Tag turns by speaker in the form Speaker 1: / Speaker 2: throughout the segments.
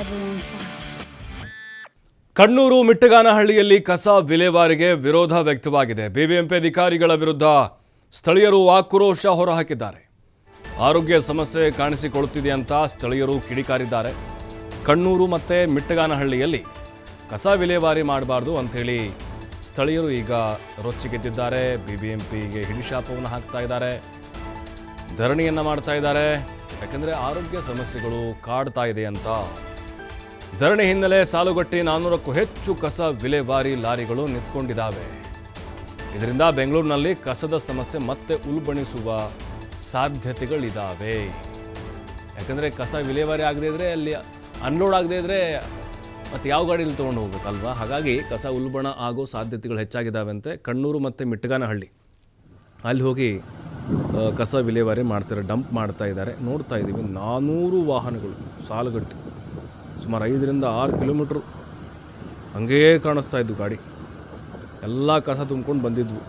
Speaker 1: everyone's side.
Speaker 2: Kannur ಮಿಟ್ಟಗಾನಹಳ್ಳಿಯಲ್ಲಿ ಕಸ ವಿಲೇವಾರಿಗೆ ವಿರೋಧ ವ್ಯಕ್ತವಾಗಿದೆ. ಬಿಬಿಎಂಪಿ ಅಧಿಕಾರಿಗಳ ವಿರುದ್ಧ ಸ್ಥಳೀಯರು ಆಕ್ರೋಶ ಹೊರಹಾಕಿದ್ದಾರೆ. ಆರೋಗ್ಯ ಸಮಸ್ಯೆ ಕಾಣಿಸಿಕೊಳ್ಳುತ್ತಿದೆ ಅಂತ ಸ್ಥಳೀಯರು ಕಿಡಿಕಾರಿದ್ದಾರೆ. ಕಣ್ಣೂರು ಮತ್ತು ಮಿಟ್ಟಗಾನಹಳ್ಳಿಯಲ್ಲಿ ಕಸ ವಿಲೇವಾರಿ ಮಾಡಬಾರ್ದು ಅಂಥೇಳಿ ಸ್ಥಳೀಯರು ಈಗ ರೊಚ್ಚಿಗೆದ್ದಿದ್ದಾರೆ. ಬಿಬಿಎಂಪಿಗೆ ಹಿಡಿಶಾಪವನ್ನು ಹಾಕ್ತಾ ಇದ್ದಾರೆ, ಧರಣಿಯನ್ನು ಮಾಡ್ತಾ ಇದ್ದಾರೆ. ಯಾಕಂದರೆ ಆರೋಗ್ಯ ಸಮಸ್ಯೆಗಳು ಕಾಡ್ತಾ ಇದೆ ಅಂತ. ಧರಣಿ ಹಿನ್ನೆಲೆ ಸಾಲುಗಟ್ಟಿ 400ಕ್ಕೂ ಹೆಚ್ಚು ಕಸ ವಿಲೇವಾರಿ ಲಾರಿಗಳು ನಿಂತ್ಕೊಂಡಿದ್ದಾವೆ. ಇದರಿಂದ ಬೆಂಗಳೂರಿನಲ್ಲಿ ಕಸದ ಸಮಸ್ಯೆ ಮತ್ತೆ ಉಲ್ಬಣಿಸುವ ಸಾಧ್ಯತೆಗಳಿದ್ದಾವೆ. ಯಾಕಂದರೆ ಕಸ ವಿಲೇವಾರಿ ಆಗದೇ ಇದ್ದರೆ, ಅಲ್ಲಿ ಅನ್ಲೋಡ್ ಆಗದೇ ಇದ್ದರೆ ಮತ್ತು ಯಾವ ಗಾಡಿಯಲ್ಲಿ ತೊಗೊಂಡು ಹೋಗ್ಬೇಕಲ್ವಾ. ಹಾಗಾಗಿ ಕಸ ಉಲ್ಬಣ ಆಗೋ ಸಾಧ್ಯತೆಗಳು ಹೆಚ್ಚಾಗಿದ್ದಾವೆ ಅಂತೆ. ಕಣ್ಣೂರು ಮತ್ತು ಮಿಟ್ಟಗಾನಹಳ್ಳಿ ಅಲ್ಲಿ ಹೋಗಿ ಕಸ ವಿಲೇವಾರಿ ಮಾಡ್ತಾರೆ, ಡಂಪ್ ಮಾಡ್ತಾ ಇದ್ದಾರೆ. ನೋಡ್ತಾ ಇದ್ದೀವಿ 400 ವಾಹನಗಳು ಸಾಲುಗಟ್ಟಿ ಸುಮಾರು 5ರಿಂದ 6 ಕಿಲೋಮೀಟ್ರ್ ಹಂಗೇ ಕಾಣಿಸ್ತಾ ಇದ್ವು ಗಾಡಿ. ಎಲ್ಲ ಕಸ ತುಂಬ್ಕೊಂಡು ಬಂದಿದ್ವು.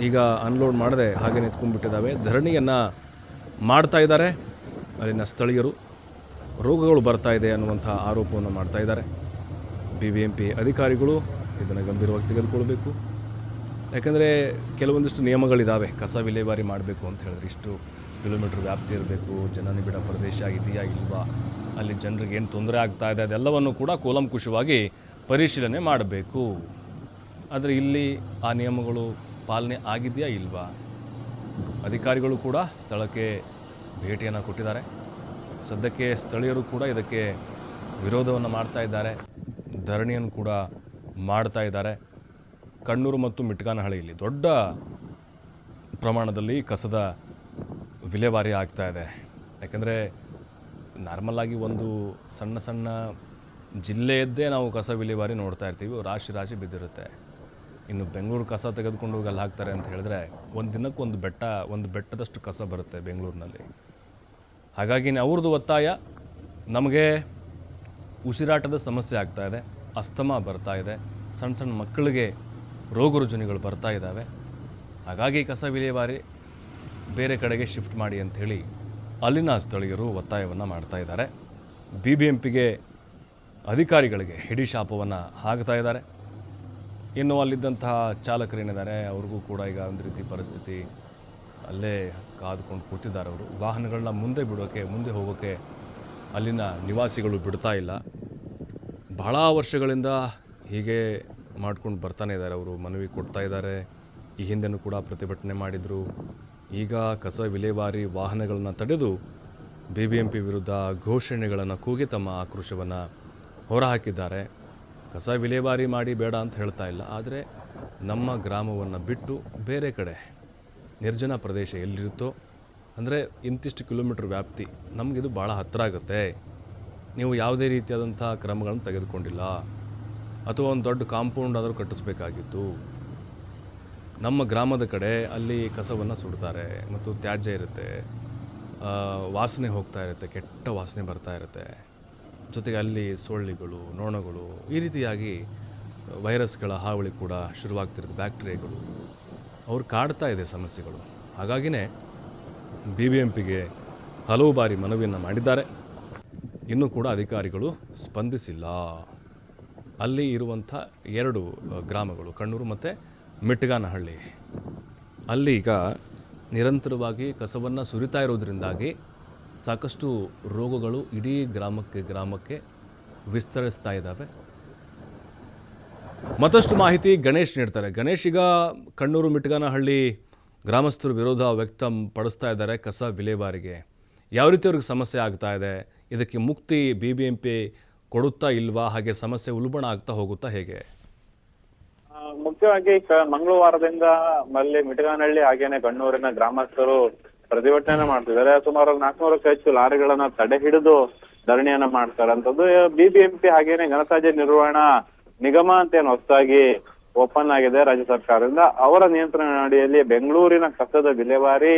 Speaker 2: ಈಗ ಅನ್ಲೋಡ್ ಮಾಡದೆ ಹಾಗೆ ನಿಂತ್ಕೊಂಡ್ಬಿಟ್ಟಿದ್ದಾವೆ. ಧರಣಿಯನ್ನು ಮಾಡ್ತಾ ಇದ್ದಾರೆ ಅಲ್ಲಿನ ಸ್ಥಳೀಯರು. ರೋಗಗಳು ಬರ್ತಾ ಇದೆ ಅನ್ನುವಂಥ ಆರೋಪವನ್ನು ಮಾಡ್ತಾ ಇದ್ದಾರೆ. ಬಿಬಿಎಂಪಿ ಅಧಿಕಾರಿಗಳು ಇದನ್ನು ಗಂಭೀರವಾಗಿ ತೆಗೆದುಕೊಳ್ಬೇಕು. ಯಾಕಂದರೆ ಕೆಲವೊಂದಿಷ್ಟು ನಿಯಮಗಳಿದ್ದಾವೆ. ಕಸ ವಿಲೇವಾರಿ ಮಾಡಬೇಕು ಅಂತ ಹೇಳಿದ್ರೆ ಇಷ್ಟು ಕಿಲೋಮೀಟ್ರ್ ವ್ಯಾಪ್ತಿ ಇರಬೇಕು, ಜನನಿಬಿಡ ಪ್ರದೇಶ ಇದೆಯಾ ಇಲ್ವಾ, ಅಲ್ಲಿ ಜನರಿಗೆ ಏನು ತೊಂದರೆ ಆಗ್ತಾ ಇದೆ ಅದೆಲ್ಲವನ್ನು ಕೂಡ ಕೂಲಂಕುಷವಾಗಿ ಪರಿಶೀಲನೆ ಮಾಡಬೇಕು. ಆದರೆ ಇಲ್ಲಿ ಆ ನಿಯಮಗಳು ಪಾಲನೆ ಆಗಿದೆಯಾ ಇಲ್ವಾ. ಅಧಿಕಾರಿಗಳು ಕೂಡ ಸ್ಥಳಕ್ಕೆ ಭೇಟಿಯನ್ನು ಕೊಟ್ಟಿದ್ದಾರೆ. ಸದ್ಯಕ್ಕೆ ಸ್ಥಳೀಯರು ಕೂಡ ಇದಕ್ಕೆ ವಿರೋಧವನ್ನು ಮಾಡ್ತಾ ಇದ್ದಾರೆ, ಧರಣಿಯನ್ನು ಕೂಡ ಮಾಡ್ತಾ ಇದ್ದಾರೆ. ಕಣ್ಣೂರು ಮತ್ತು ಮಿಟ್ಟಗಾನಹಳ್ಳಿಯಲ್ಲಿ ದೊಡ್ಡ ಪ್ರಮಾಣದಲ್ಲಿ ಕಸದ ವಿಲೇವಾರಿ ಆಗ್ತಾ ಇದೆ. ಯಾಕಂದರೆ ನಾರ್ಮಲಾಗಿ ಒಂದು ಸಣ್ಣ ಸಣ್ಣ ಜಿಲ್ಲೆಯದ್ದೇ ನಾವು ಕಸ ವಿಲೇವಾರಿ ನೋಡ್ತಾ ಇರ್ತೀವಿ, ರಾಶಿ ಬಿದ್ದಿರುತ್ತೆ. ಇನ್ನು ಬೆಂಗಳೂರು ಕಸ ತೆಗೆದುಕೊಂಡು ಹೋಗಿ ಅಲ್ಲಿ ಹಾಕ್ತಾರೆ ಅಂತ ಹೇಳಿದ್ರೆ ಒಂದು ದಿನಕ್ಕೆ ಒಂದು ಬೆಟ್ಟದಷ್ಟು ಕಸ ಬರುತ್ತೆ ಬೆಂಗಳೂರಿನಲ್ಲಿ. ಹಾಗಾಗಿ ಅವ್ರದ್ದು ಒತ್ತಾಯ, ನಮಗೆ ಉಸಿರಾಟದ ಸಮಸ್ಯೆ ಆಗ್ತಾ ಇದೆ, ಅಸ್ತಮಾ ಬರ್ತಾ ಇದೆ, ಸಣ್ಣ ಸಣ್ಣ ಮಕ್ಕಳಿಗೆ ರೋಗ ರುಜಿನಗಳು ಬರ್ತಾ ಇದ್ದಾವೆ. ಹಾಗಾಗಿ ಕಸ ವಿಲೇವಾರಿ ಬೇರೆ ಕಡೆಗೆ ಶಿಫ್ಟ್ ಮಾಡಿ ಅಂಥೇಳಿ ಅಲ್ಲಿನ ಸ್ಥಳೀಯರು ಒತ್ತಾಯವನ್ನು ಮಾಡ್ತಾ ಇದ್ದಾರೆ. ಬಿಬಿಎಂಪಿಗೆ ಅಧಿಕಾರಿಗಳಿಗೆ ಹಿಡಿಶಾಪವನ್ನು ಹಾಕ್ತಾ ಇದ್ದಾರೆ. ಇನ್ನು ಅಲ್ಲಿದ್ದಂತಹ ಚಾಲಕರೇನಿದ್ದಾರೆ ಅವ್ರಿಗೂ ಕೂಡ ಈಗ ಒಂದು ರೀತಿ ಪರಿಸ್ಥಿತಿ ಅಲ್ಲೇ ಕಾದುಕೊಂಡು ಕೂತಿದ್ದಾರೆ. ಅವರು ವಾಹನಗಳನ್ನ ಮುಂದೆ ಹೋಗೋಕ್ಕೆ ಅಲ್ಲಿನ ನಿವಾಸಿಗಳು ಬಿಡ್ತಾ ಇಲ್ಲ. ಬಹಳ ವರ್ಷಗಳಿಂದ ಹೀಗೆ ಮಾಡ್ಕೊಂಡು ಬರ್ತಾನೆ ಇದ್ದಾರೆ. ಅವರು ಮನವಿ ಕೊಡ್ತಾ ಇದ್ದಾರೆ. ಈ ಹಿಂದೆನೂ ಕೂಡ ಪ್ರತಿಭಟನೆ ಮಾಡಿದರು. ಈಗ ಕಸ ವಿಲೇವಾರಿ ವಾಹನಗಳನ್ನು ತಡೆದು ಬಿಬಿಎಂಪಿ ವಿರುದ್ಧ ಘೋಷಣೆಗಳನ್ನು ಕೂಗಿ ತಮ್ಮ ಆಕ್ರೋಶವನ್ನು ಹೊರಹಾಕಿದ್ದಾರೆ. ಕಸ ವಿಲೇವಾರಿ ಮಾಡಿ ಬೇಡ ಅಂತ ಹೇಳ್ತಾ ಇಲ್ಲ, ಆದರೆ ನಮ್ಮ ಗ್ರಾಮವನ್ನು ಬಿಟ್ಟು ಬೇರೆ ಕಡೆ ನಿರ್ಜನ ಪ್ರದೇಶ ಎಲ್ಲಿರುತ್ತೋ, ಅಂದರೆ ಇಂತಿಷ್ಟು ಕಿಲೋಮೀಟ್ರ್ ವ್ಯಾಪ್ತಿ ನಮಗಿದು ಭಾಳ ಹತ್ತಿರ ಆಗುತ್ತೆ, ನೀವು ಯಾವುದೇ ರೀತಿಯಾದಂಥ ಕ್ರಮಗಳನ್ನು ತೆಗೆದುಕೊಂಡಿಲ್ಲ, ಅಥವಾ ಒಂದು ದೊಡ್ಡ ಕಾಂಪೌಂಡ್ ಆದರೂ ಕಟ್ಟಿಸ್ಬೇಕಾಗಿತ್ತು. ನಮ್ಮ ಗ್ರಾಮದ ಕಡೆ ಅಲ್ಲಿ ಕಸವನ್ನು ಸುಡ್ತಾರೆ ಮತ್ತು ತ್ಯಾಜ್ಯ ಇರುತ್ತೆ, ವಾಸನೆ ಹೋಗ್ತಾ ಇರುತ್ತೆ, ಕೆಟ್ಟ ವಾಸನೆ ಬರ್ತಾ ಇರುತ್ತೆ. ಜೊತೆಗೆ ಅಲ್ಲಿ ಸೊಳ್ಳೆಗಳು, ನೊಣಗಳು, ಈ ರೀತಿಯಾಗಿ ವೈರಸ್ಗಳ ಹಾವಳಿ ಕೂಡ ಶುರುವಾಗ್ತಿರುತ್ತೆ, ಬ್ಯಾಕ್ಟೀರಿಯಾಗಳು ಅವ್ರು ಕಾಡ್ತಾ ಇದೆ ಸಮಸ್ಯೆಗಳು. ಹಾಗಾಗಿನೇ ಬಿಬಿಎಂಪಿಗೆ ಹಲವು ಬಾರಿ ಮನವಿಯನ್ನು ಮಾಡಿದ್ದಾರೆ. ಇನ್ನೂ ಕೂಡ ಅಧಿಕಾರಿಗಳು ಸ್ಪಂದಿಸಿಲ್ಲ. ಅಲ್ಲಿ ಇರುವಂಥ 2 ಗ್ರಾಮಗಳು ಕಣ್ಣೂರು ಮತ್ತು ಮಿಟ್ಟಗಾನಹಳ್ಳಿ, ಅಲ್ಲಿ ಈಗ ನಿರಂತರವಾಗಿ ಕಸವನ್ನು ಸುರಿತಾ ಇರೋದ್ರಿಂದಾಗಿ ಸಾಕಷ್ಟು ರೋಗಗಳು ಇಡೀ ಗ್ರಾಮಕ್ಕೆ ವಿಸ್ತರಿಸ್ತಾ ಇದ್ದಾವೆ. ಮತ್ತಷ್ಟು ಮಾಹಿತಿ ಗಣೇಶ್ ನೀಡ್ತಾರೆ. ಗಣೇಶ್, ಈಗ ಕಣ್ಣೂರು ಮಿಟ್ಟಗಾನಹಳ್ಳಿ ಗ್ರಾಮಸ್ಥರು ವಿರೋಧ ವ್ಯಕ್ತಪಡಿಸ್ತಾ ಇದ್ದಾರೆ ಕಸ ವಿಲೇವಾರಿಗೆ. ಯಾವ ರೀತಿ ಅವ್ರಿಗೆ ಸಮಸ್ಯೆ ಆಗ್ತಾ ಇದೆ, ಇದಕ್ಕೆ ಮುಕ್ತಿ ಬಿಬಿಎಂಪಿ ಕೊಡುತ್ತಾ ಇಲ್ವಾ, ಹಾಗೆ ಸಮಸ್ಯೆ ಉಲ್ಬಣ ಆಗ್ತಾ ಹೋಗುತ್ತಾ ಹೇಗೆ?
Speaker 3: ಮುಖ್ಯವಾಗಿ ಮಂಗಳವಾರದಿಂದ ಮಲ್ಲಿ ಮಿಟ್ಟಗಾನಹಳ್ಳಿ ಹಾಗೇನೆ ಕಣ್ಣೂರಿನ ಗ್ರಾಮಸ್ಥರು ಪ್ರತಿಭಟನೆ ಮಾಡ್ತಿದ್ದಾರೆ. ಸುಮಾರು 400ಕ್ಕೂ ಹೆಚ್ಚು ಲಾರಿಗಳನ್ನ ತಡೆ ಹಿಡಿದು ಧರಣಿಯನ್ನ ಮಾಡ್ತಾರಂಥದ್ದು. ಬಿಬಿಎಂಪಿ ಹಾಗೇನೆ ಘನತ್ಯಾಜ್ಯ ನಿರ್ವಹಣಾ ನಿಗಮ ಅಂತ ಏನು ಹೊಸದಾಗಿ ಓಪನ್ ಆಗಿದೆ ರಾಜ್ಯ ಸರ್ಕಾರದಿಂದ, ಅವರ ನಿಯಂತ್ರಣ ಅಡಿಯಲ್ಲಿ ಬೆಂಗಳೂರಿನ ಕಸದ ವಿಲೇವಾರಿ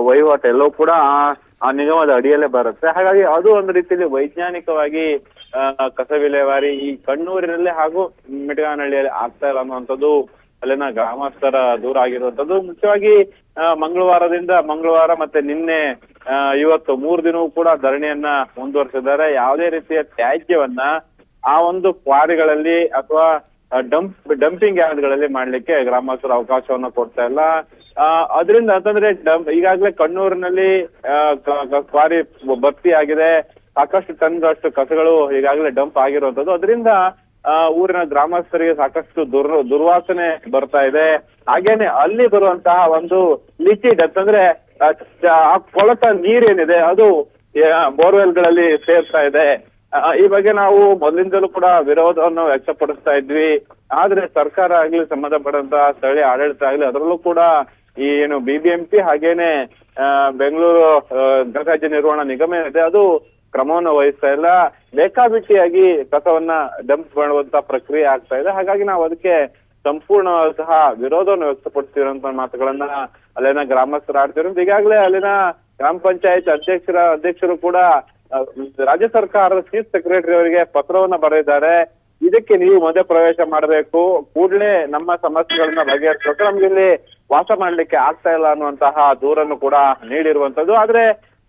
Speaker 3: ವಹಿವಾಟು ಎಲ್ಲವೂ ಕೂಡ ಆ ನಿಗಮದ ಅಡಿಯಲ್ಲೇ ಬರುತ್ತೆ. ಹಾಗಾಗಿ ಅದು ಒಂದು ರೀತಿಯಲ್ಲಿ ವೈಜ್ಞಾನಿಕವಾಗಿ ಕಸ ವಿಲೇವಾರಿ ಈ ಕಣ್ಣೂರಿನಲ್ಲಿ ಹಾಗೂ ಮಿಟ್ಟಗಾನಹಳ್ಳಿಯಲ್ಲಿ ಆಗ್ತಾ ಇಲ್ಲ ಅನ್ನುವಂಥದ್ದು ಅಲ್ಲಿನ ಗ್ರಾಮಸ್ಥರ ದೂರ ಆಗಿರುವಂತದ್ದು. ಮುಖ್ಯವಾಗಿ ಮಂಗಳವಾರ ಮತ್ತೆ ನಿನ್ನೆ ಇವತ್ತು 3 ದಿನವೂ ಕೂಡ ಧರಣಿಯನ್ನ ಮುಂದುವರಿಸಿದ್ದಾರೆ. ಯಾವುದೇ ರೀತಿಯ ತ್ಯಾಜ್ಯವನ್ನ ಆ ಒಂದು ಕ್ವಾರಿಗಳಲ್ಲಿ ಅಥವಾ ಡಂಪಿಂಗ್ ಯಾರ್ಡ್ಗಳಲ್ಲಿ ಮಾಡ್ಲಿಕ್ಕೆ ಗ್ರಾಮಸ್ಥರು ಅವಕಾಶವನ್ನ ಕೊಡ್ತಾ ಇಲ್ಲ. ಅದರಿಂದ ಅಂತಂದ್ರೆ ಈಗಾಗಲೇ ಕಣ್ಣೂರಿನಲ್ಲಿ ಕ್ವಾರಿ ಭರ್ತಿ ಆಗಿದೆ, ಸಾಕಷ್ಟು ಟನ್ಗಳಷ್ಟು ಕಸಗಳು ಈಗಾಗಲೇ ಡಂಪ್ ಆಗಿರುವಂತದ್ದು. ಅದರಿಂದ ಊರಿನ ಗ್ರಾಮಸ್ಥರಿಗೆ ಸಾಕಷ್ಟು ದುರ್ವಾಸನೆ ಬರ್ತಾ ಇದೆ. ಹಾಗೇನೆ ಅಲ್ಲಿ ಬರುವಂತಹ ಒಂದು ಲಿಕ್ವಿಡ್ ಅಂತಂದ್ರೆ ಆ ಕೊಳತ ನೀರೇನಿದೆ ಅದು ಬೋರ್ವೆಲ್ ಗಳಲ್ಲಿ ಸೇರ್ತಾ ಇದೆ. ಈ ಬಗ್ಗೆ ನಾವು ಮೊದಲಿಂದಲೂ ಕೂಡ ವಿರೋಧವನ್ನು ವ್ಯಕ್ತಪಡಿಸ್ತಾ ಇದ್ವಿ. ಆದ್ರೆ ಸರ್ಕಾರ ಆಗ್ಲಿ, ಸಂಬಂಧಪಟ್ಟಂತಹ ಸ್ಥಳೀಯ ಆಡಳಿತ ಆಗ್ಲಿ, ಅದರಲ್ಲೂ ಕೂಡ ಈ ಏನು BBMP ಹಾಗೇನೆ ಬೆಂಗಳೂರು ಘನತ್ಯಾಜ್ಯ ನಿರ್ವಹಣಾ ನಿಗಮ ಇದೆ, ಅದು ಕ್ರಮವನ್ನು ವಹಿಸ್ತಾ ಇಲ್ಲ. ಬೇಕಾಬಿಟ್ಟಿಯಾಗಿ ಕಸವನ್ನ ಡಂಪ್ ಮಾಡುವಂತ ಪ್ರಕ್ರಿಯೆ ಆಗ್ತಾ ಇದೆ. ಹಾಗಾಗಿ ನಾವು ಅದಕ್ಕೆ ಸಂಪೂರ್ಣವಾದಂತಹ ವಿರೋಧವನ್ನು ವ್ಯಕ್ತಪಡಿಸ್ತಿರುವಂತ ಮಾತುಗಳನ್ನ ಅಲ್ಲಿನ ಗ್ರಾಮಸ್ಥರು ಆಡ್ತಿರೋದು. ಈಗಾಗಲೇ ಅಲ್ಲಿನ ಗ್ರಾಮ ಪಂಚಾಯತ್ ಅಧ್ಯಕ್ಷರು ಕೂಡ ರಾಜ್ಯ ಸರ್ಕಾರದ ಚೀಫ್ ಸೆಕ್ರೆಟರಿ ಅವರಿಗೆ ಪತ್ರವನ್ನ ಬರೆದಿದ್ದಾರೆ. ಇದಕ್ಕೆ ನೀವು ಮಧ್ಯ ಪ್ರವೇಶ ಮಾಡಬೇಕು, ಕೂಡಲೇ ನಮ್ಮ ಸಮಸ್ಯೆಗಳನ್ನ ಬಗೆಹರಿಸಬೇಕು, ನಮ್ಗೆ ಇಲ್ಲಿ ವಾಸ ಮಾಡ್ಲಿಕ್ಕೆ ಆಗ್ತಾ ಇಲ್ಲ ಅನ್ನುವಂತಹ ದೂರನ್ನು ಕೂಡ ನೀಡಿರುವಂತದ್ದು. ಆದ್ರೆ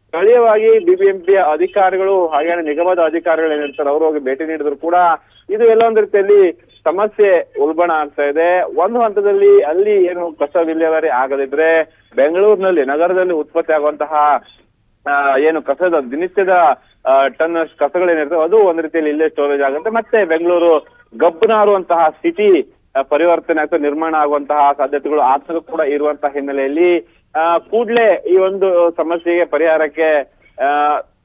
Speaker 3: ಸ್ಥಳೀಯವಾಗಿ BBMP ಅಧಿಕಾರಿಗಳು ಹಾಗೇನೆ ನಿಗಮದ ಅಧಿಕಾರಿಗಳು ಏನಿರ್ತಾರೆ ಅವರು ಹೋಗಿ ಭೇಟಿ ನೀಡಿದ್ರು ಕೂಡ ಇದು ಎಲ್ಲ ಒಂದ್ ರೀತಿಯಲ್ಲಿ ಸಮಸ್ಯೆ ಉಲ್ಬಣ ಆಗ್ತಾ ಇದೆ. ಒಂದು ಹಂತದಲ್ಲಿ ಅಲ್ಲಿ ಏನು ಕಸ ವಿಲೇವಾರಿ ಆಗದಿದ್ರೆ ಬೆಂಗಳೂರಿನಲ್ಲಿ ನಗರದಲ್ಲಿ ಉತ್ಪತ್ತಿ ಆಗುವಂತಹ ಏನು ಕಸದ ದಿನನಿತ್ಯದ ಟನ್ ಕಸಗಳೇನಿರ್ತವೆ ಅದು ಒಂದ್ ರೀತಿಯಲ್ಲಿ ಇಲ್ಲೇ ಸ್ಟೋರೇಜ್ ಆಗುತ್ತೆ. ಮತ್ತೆ ಬೆಂಗಳೂರು ಗಬ್ಬನಾರುವಂತಹ ಸಿಟಿ ಪರಿವರ್ತನೆ ಅಥವಾ ನಿರ್ಮಾಣ ಆಗುವಂತಹ ಸಾಧ್ಯತೆಗಳು ಆತಂಕ ಕೂಡ ಇರುವಂತಹ ಹಿನ್ನೆಲೆಯಲ್ಲಿ ಕೂಡ್ಲೇ ಈ ಒಂದು ಸಮಸ್ಯೆಗೆ ಪರಿಹಾರಕ್ಕೆ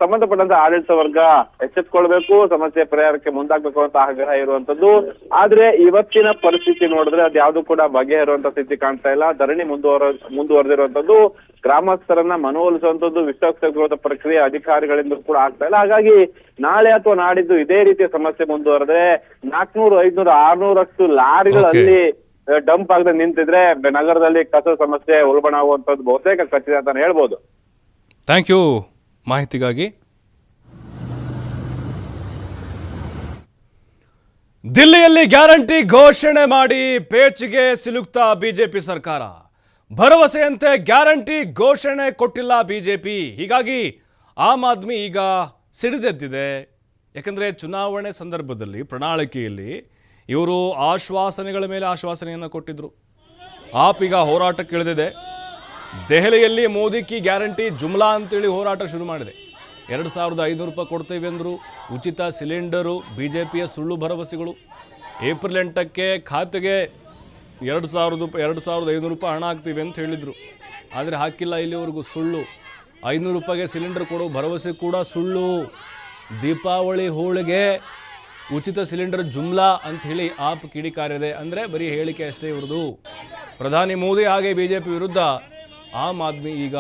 Speaker 3: ಸಂಬಂಧಪಟ್ಟಂತ ಆಡಳಿತ ವರ್ಗ ಎಚ್ಚೆತ್ಕೊಳ್ಬೇಕು, ಸಮಸ್ಯೆ ಪರಿಹಾರಕ್ಕೆ ಮುಂದಾಗ್ಬೇಕು ಅಂತ ಆಗ್ರಹ ಇರುವಂತದ್ದು. ಆದ್ರೆ ಇವತ್ತಿನ ಪರಿಸ್ಥಿತಿ ನೋಡಿದ್ರೆ ಅದು ಯಾವ್ದು ಕೂಡ ಬಗೆಹರುವಂತ ಸ್ಥಿತಿ ಕಾಣ್ತಾ ಇಲ್ಲ. ಧರಣಿ ಮುಂದುವರೆದಿರುವಂತದ್ದು ಗ್ರಾಮಸ್ಥರನ್ನ ಮನವೊಲಿಸುವಂತದ್ದು, ವಿಶ್ವಾಸ ಪ್ರಕ್ರಿಯೆ ಅಧಿಕಾರಿಗಳಿಂದ ಕೂಡ ಆಗ್ತಾ ಇಲ್ಲ. ಹಾಗಾಗಿ ನಾಳೆ ಅಥವಾ ನಾಡಿದ್ದು ಇದೇ ರೀತಿಯ ಸಮಸ್ಯೆ ಮುಂದುವರೆದ್ರೆ 400, 500, 600 ಲಾರಿಗಳಲ್ಲಿ ಡಂಪ್ ಆಗದೆ ನಿಂತಿದ್ರೆ ನಗರದಲ್ಲಿ ಕಸ ಸಮಸ್ಯೆ ಉಲ್ಬಣ ಆಗುವಂತದ್ದು ಬಹುತೇಕ ಖಚಿತ ಅಂತ ಹೇಳ್ಬೋದು.
Speaker 2: ಥ್ಯಾಂಕ್ ಯು ಮಾಹಿತಿಗಾಗಿ. ದಿಲ್ಲಿಯಲ್ಲಿ ಗ್ಯಾರಂಟಿ ಘೋಷಣೆ ಮಾಡಿ ಪೇಚಿಗೆ ಸಿಲುಕ್ತಾ ಬಿಜೆಪಿ ಸರ್ಕಾರ. ಭರವಸೆಯಂತೆ ಗ್ಯಾರಂಟಿ ಘೋಷಣೆ ಕೊಟ್ಟಿಲ್ಲ ಬಿಜೆಪಿ. ಹೀಗಾಗಿ ಆಮ್ ಆದ್ಮಿ ಈಗ ಸಿಡಿದೆದ್ದಿದೆ. ಯಾಕಂದರೆ ಚುನಾವಣೆ ಸಂದರ್ಭದಲ್ಲಿ ಪ್ರಣಾಳಿಕೆಯಲ್ಲಿ ಇವರು ಆಶ್ವಾಸನೆಗಳ ಮೇಲೆ ಆಶ್ವಾಸನೆಯನ್ನು ಕೊಟ್ಟಿದ್ರು. ಆಪ್ ಈಗ ಹೋರಾಟಕ್ಕೆ ಇಳಿದಿದೆ. ದೆಹಲಿಯಲ್ಲಿ ಮೋದಿ ಕಿ ಗ್ಯಾರಂಟಿ ಜುಮ್ಲಾ ಅಂತೇಳಿ ಹೋರಾಟ ಶುರು ಮಾಡಿದೆ. 2500 ರೂಪಾಯಿ ಕೊಡ್ತೇವೆ ಅಂದರು, ಉಚಿತ ಸಿಲಿಂಡರು, BJPಯ ಸುಳ್ಳು ಭರವಸೆಗಳು. ಏಪ್ರಿಲ್ 8ಕ್ಕೆ ಖಾತೆಗೆ 2500 ರೂಪಾಯಿ ಹಣ ಹಾಕ್ತೀವಿ ಅಂತ ಹೇಳಿದರು. ಆದರೆ ಹಾಕಿಲ್ಲ ಇಲ್ಲಿವರೆಗೂ, ಸುಳ್ಳು. 500 ರೂಪಾಯಿಗೆ ಸಿಲಿಂಡರ್ ಕೊಡೋ ಭರವಸೆ ಕೂಡ ಸುಳ್ಳು. ದೀಪಾವಳಿ ಹೋಳಿಗೆ ಉಚಿತ ಸಿಲಿಂಡರ್ ಜುಮ್ಲಾ ಅಂತ ಹೇಳಿ ಆಪ್ ಕಿಡಿಕಾರಿದೆ. ಅಂದರೆ ಬರೀ ಹೇಳಿಕೆ ಅಷ್ಟೇ ಇವ್ರದು. ಪ್ರಧಾನಿ ಮೋದಿ ಹಾಗೆ BJP ವಿರುದ್ಧ ಆಮ್ ಆದ್ಮಿ ಈಗ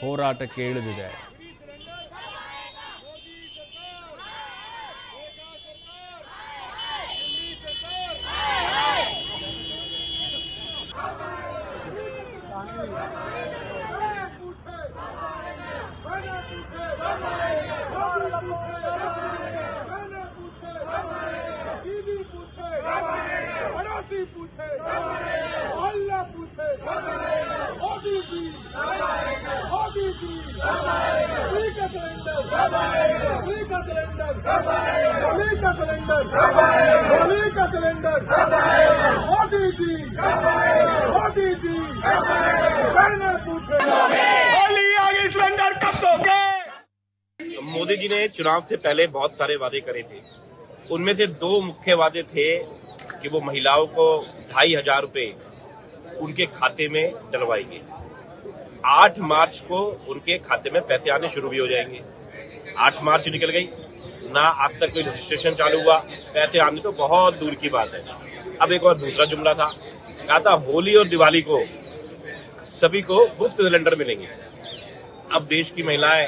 Speaker 2: ಹೋರಾಟಕ್ಕೆ ಇಳಿದಿದೆ.
Speaker 1: मोदी जी ने चुनाव से पहले बहुत सारे वादे करे थे। उनमें से 2 मुख्य वादे थे कि वो महिलाओं को 2500 रुपए उनके खाते में डलवाएंगे। 8 मार्च को उनके खाते में पैसे आने शुरू भी हो जाएंगे। 8 मार्च निकल गई ना, आज तक कोई रजिस्ट्रेशन चालू हुआ, पैसे आने तो बहुत दूर की बात है। अब एक और दूसरा जुमला था, कहा था होली और दिवाली को सभी को मुफ्त सिलेंडर मिलेंगे। अब देश की महिलाएं,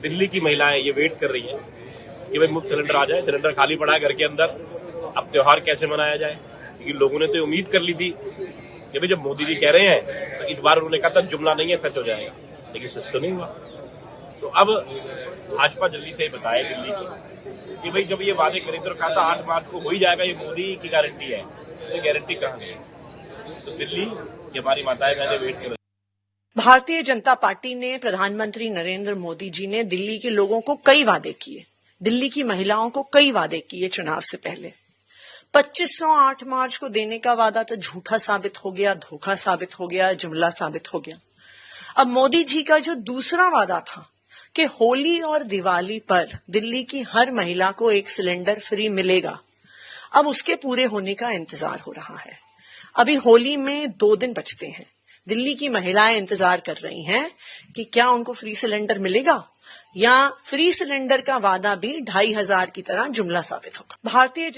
Speaker 1: दिल्ली की महिलाएं ये वेट कर रही हैं कि भाई मुफ्त सिलेंडर आ जाए। सिलेंडर खाली पड़ा है घर के अंदर, अब त्योहार कैसे मनाया जाए? क्योंकि लोगों ने तो उम्मीद कर ली थी कि भाई जब मोदी जी कह रहे हैं तो इस बार उन्होंने कहा था जुमला नहीं है, सच हो जाएगा, लेकिन सच तो नहीं हुआ। तो अब भाजपा जल्दी से बताए दिल्ली को कि भाई जब ये वादे करे तो कहा था 8 मार्च को हो ही जाएगा, ये मोदी की गारंटी है, तो गारंटी कहाँ गई? तो दिल्ली की हमारी माताएं बहनें वेट कर रही।
Speaker 4: भारतीय जनता पार्टी ने प्रधानमंत्री नरेंद्र मोदी जी ने दिल्ली के लोगों को कई वादे किए, दिल्ली की महिलाओं को कई वादे किए चुनाव से पहले। 2508 मार्च को देने का वादा तो झूठा साबित हो गया, धोखा साबित हो गया, जुमला साबित हो गया। अब मोदी जी का जो दूसरा वादा था कि होली और दिवाली पर दिल्ली की हर महिला को 1 सिलेंडर फ्री मिलेगा, अब उसके पूरे होने का इंतजार हो रहा है। अभी होली में 2 दिन बचते हैं। दिल्ली की महिलाएं इंतजार कर रही हैं कि क्या उनको फ्री सिलेंडर मिलेगा या फ्री सिलेंडर का वादा भी 2500 की तरह जुमला साबित होगा। भारतीय